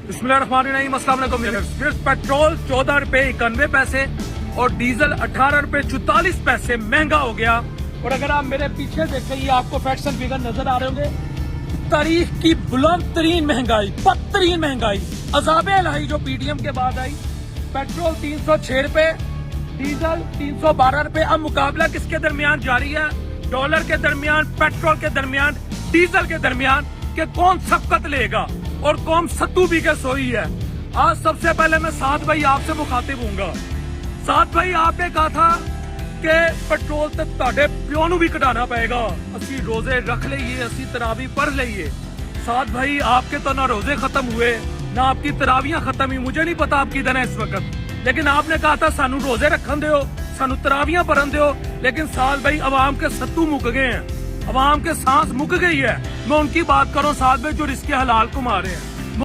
बिस्मिल्लाहिर्रहमानिर्रहीम, अस्सलाम वालेकुम। पेट्रोल 14 रुपए 91 पैसे और डीजल 18 रुपए 44 पैसे महंगा हो गया। और अगर आप मेरे पीछे देखें, ये आपको फैक्ट्स एंड फिगर नजर आ रहे होंगे। तारीख की बुलंद तरीन महंगाई, बदतरीन महंगाई, अज़ाबे इलाही जो पीडीएम के बाद आई। पेट्रोल 306 रुपए, डीजल 312 रुपए। अब मुकाबला किसके दरमियान जारी है? डॉलर के दरमियान, पेट्रोल के दरमियान, डीजल के दरमियान, कि कौन सबकत लेगा और कौन सत्तू पी के सोई है। आज सबसे पहले मैं साथ भाई आपसे मुखातिब हूँगा। साथ भाई, आपने कहा था कि पेट्रोल तक ताड़े प्यो नू भी कटाना पड़ेगा, असी रोजे रख लीए, असी तरावी पढ़ लीए। साथ भाई, आपके तो ना रोजे खत्म हुए ना आपकी तरावियां खत्म हुई। मुझे नहीं पता आप किधर है इस वक्त, लेकिन आपने कहा था सानू रोजे रखन दो, सानू तरावियां पढ़न दो। लेकिन साथ भाई, अवाम के सत्तू मुक गए हैं, अवाम के सांस मुक गई है। मैं उनकी बात करूं साथ में जो रिस्के हलाल को मारे हैं।